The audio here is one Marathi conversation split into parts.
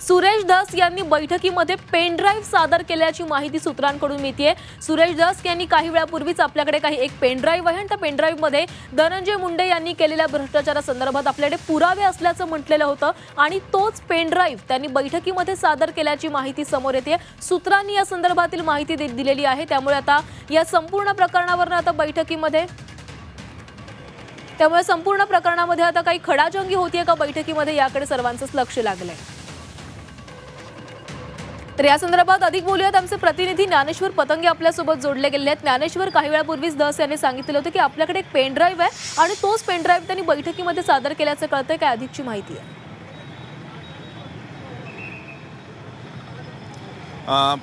सुरेश धस यांनी बैठकीमध्ये पेन ड्राईव्ह सादर केल्याची माहिती सूत्रांकडून मिळते। सुरेश धस यांनी काही वेळापूर्वीच आपल्याकडे एक पेन ड्राईव्ह आहे आणि त्या पेन ड्राईव्ह मध्ये धनंजय मुंडे यांनी केलेल्या भ्रष्टाचारासंदर्भात आपल्याकडे पुरावे असल्याचं म्हटलेलं होतं आणि तोच पेन ड्राईव्ह त्यांनी बैठकीमध्ये सादर केल्याची माहिती समोर येते। सूत्रांनी या संदर्भातील माहिती दिलेली आहे। त्यामुळे आता या संपूर्ण प्रकरणावर आता प्रकरणामध्ये आता काही खडाजंगी होतीये का बैठकीमध्ये, याकडे सर्वांचंच लक्ष लागलंय। तर या संदर्भात अधिक बोलूयात, आमचे प्रतिनिधी ज्ञानेश्वर पतंगे आपल्यासोबत जोडले गेले आहेत। ज्ञानेश्वर, काही वेळापूर्वीच धस यांनी सांगितलं होतं की आपल्याकडे एक पेन ड्राईव्ह आहे आणि तोच पेन ड्राईव्ह त्यांनी बैठकीमध्ये सादर केल्याचं कळतंय, काय अधिकची माहिती आहे?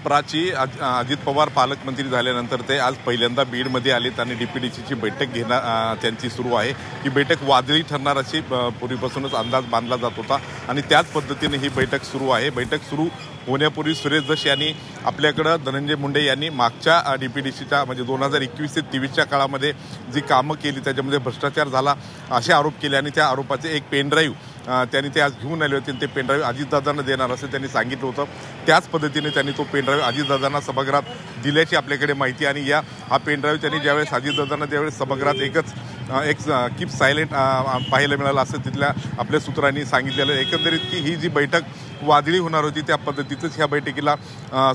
प्राची, अजित पवार पालकमंत्री झाल्यानंतर ते आज पहिल्यांदा बीडमध्ये आलेत आणि डीपीडीसीची बैठक घेणार त्यांची सुरू आहे। ही बैठक वादळी ठरणार अशी पूर्वीपासूनच अंदाज बांधला जात होता आणि त्याच पद्धतीने ही बैठक सुरू आहे। बैठक सुरू होण्यापूर्वी सुरेश धस यांनी आपल्याकडं धनंजय मुंडे यांनी मागच्या डीपीडीसीच्या म्हणजे 2021 ते 23च्या काळामध्ये जी कामं केली त्याच्यामध्ये भ्रष्टाचार झाला असे आरोप केले आणि त्या आरोपाचे एक पेन ड्राईव्ह त्यांनी ते आज घेऊन आले होते। ते पेन ड्राईव्ह अजितदादांना देणार असं त्यांनी सांगितलं होतं। त्याच पद्धतीने त्यांनी तो पेन ड्राईव्ह अजितदादांना सभागृहात दिल्याची आपल्याकडे माहिती आणि हा पेन ड्राईव्ह त्यांनी ज्यावेळेस अजितदादांना त्यावेळेस सभागृहात एक कीप सायलेंट पाहायला मिळालं असं तिथल्या आपल्या सूत्रांनी सांगितलेलं। एकंदरीत की ही जी बैठक वादळी होणार होती त्या पद्धतीतच ह्या बैठकीला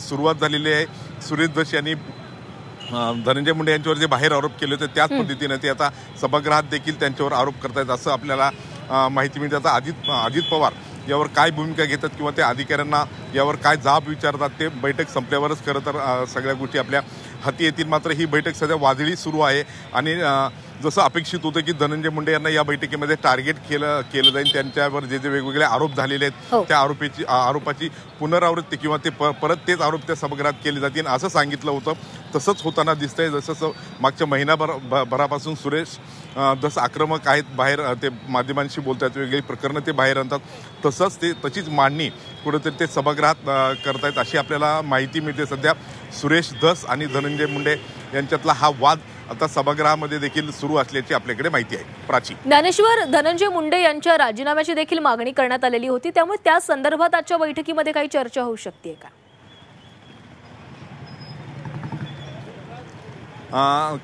सुरुवात झालेली आहे। सुरेश धस यांनी धनंजय मुंडे यांच्यावर जे बाहेर आरोप केले होते त्याच पद्धतीने ते आता सभागृहात देखील त्यांच्यावर आरोप करतायत असं आपल्याला माहिती मिळते। आता अजित पवार यावर काय भूमिका घेतात किंवा त्या अधिकाऱ्यांना यावर काय जाब विचारतात ते बैठक संपल्यावरच खरं तर सगळ्या गोष्टी आपल्या हाती येतील। मात्र ही बैठक सध्या वादळी सुरू आहे आणि जसं अपेक्षित होतं की धनंजय मुंडे यांना या बैठकीमध्ये टार्गेट केलं जाईल। त्यांच्यावर जे वेगवेगळे आरोप झालेले आहेत त्या आरोपाची पुनरावृत्ती किंवा ते परत तेच आरोप त्या सभागृहात केले जातील असं सांगितलं होतं। तसंच होताना दिसतंय। जसं मागच्या महिनाभरापासून सुरेश धस आक्रमक आहेत, बाहेर ते माध्यमांशी बोलतात, वेगवेगळी प्रकरणं ते बाहेर आणतात, तशीच मांडणी कुठेतरी ते सभागृहात करतायत अशी आपल्याला माहिती मिळते। सध्या सुरेश धस आणि धनंजय मुंडे यांच्यातला हा वाद आता सभागृहामध्ये देखील सुरू असल्याची आपल्याकडे माहिती आहे। प्राची, ज्ञानेश्वर, धनंजय मुंडे यांच्या राजीनाम्याची देखील मागणी करण्यात आलेली होती, त्यामुळे त्या संदर्भात आजच्या बैठकीमध्ये काही चर्चा होऊ शकते का?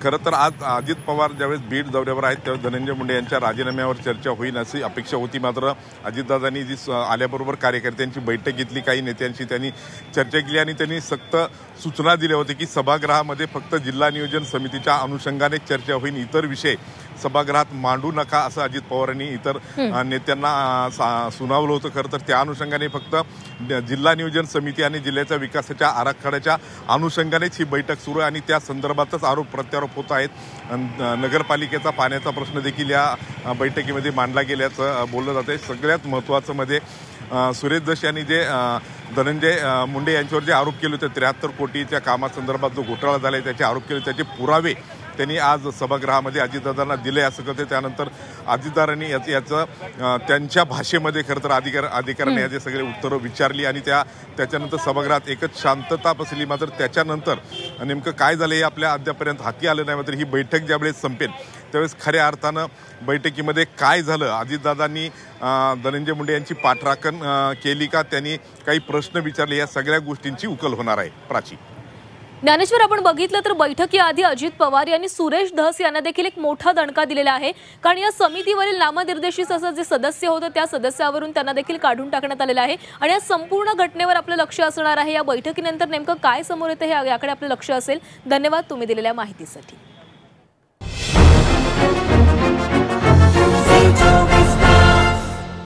खरं तर आज अजित पवार ज्यावेळेस बीड दौऱ्यावर आहेत त्यावेळेस धनंजय मुंडे यांच्या राजीनाम्यावर चर्चा होईल अशी अपेक्षा होती। मात्र अजितदादांनी जी आल्याबरोबर कार्यकर्त्यांची बैठक घेतली, काही नेत्यांशी त्यांनी चर्चा केली आणि त्यांनी सक्त सूचना दिल्या होत्या की सभागृहामध्ये फक्त जिल्हा नियोजन समितीच्या अनुषंगाने चर्चा होईल, इतर विषय सभागृहात मांडू नका असं अजित पवारांनी इतर नेत्यांना सुनावलं होतं। खरं तर त्या अनुषंगाने फक्त जिल्हा नियोजन समिती आणि जिल्ह्याच्या विकासाच्या आराखड्याच्या अनुषंगानेच ही बैठक सुरू आहे आणि त्या संदर्भातच आरोप प्रत्यारोप होत आहेत। नगरपालिकेचा पाण्याचा प्रश्न देखील या बैठकीमध्ये मांडला गेल्याचं बोललं जातंय। सगळ्यात महत्त्वाचं म्हणजे सुरेश धस यांनी जे धनंजय मुंडे यांच्यावर जे आरोप केले होते 73 कोटीच्या कामासंदर्भात जो घोटाळा झाला आहे त्याचे आरोप केले, त्याचे पुरावे त्यांनी आज सभागृहामध्ये अजितदादांना दिले असं करते। त्यानंतर अजितदादांनी याचं त्यांच्या भाषेमध्ये खरं तर अधिकाऱ्यांनी याचे सगळे उत्तरं विचारली आणि त्याच्यानंतर सभागृहात एकच शांतता बसली। मात्र त्याच्यानंतर नेमकं काय झालं हे आपल्या अद्यापर्यंत हाती आलं नाही। मात्र ही बैठक ज्यावेळेस संपेल त्यावेळेस खऱ्या अर्थानं बैठकीमध्ये काय झालं, अजितदादांनी धनंजय मुंडे यांची पाठराखण केली का, त्यांनी काही प्रश्न विचारले, या सगळ्या गोष्टींची उकल होणार आहे। प्राची, ज्ञानेश्वर, आपण बघितलं तर बैठकीआधी अजित पवार यांनी सुरेश धस यांना देखील एक मोठा दणका दिलेला आहे, कारण या समितीवरील नामनिर्देशित असं जे सदस्य होतं त्या सदस्यावरून त्यांना देखील काढून टाकण्यात आलेलं आहे आणि या संपूर्ण घटनेवर आपलं लक्ष असणार आहे। या बैठकीनंतर नेमकं काय समोर येतं हे याकडे आपलं लक्ष असेल। धन्यवाद तुम्ही दिलेल्या माहितीसाठी।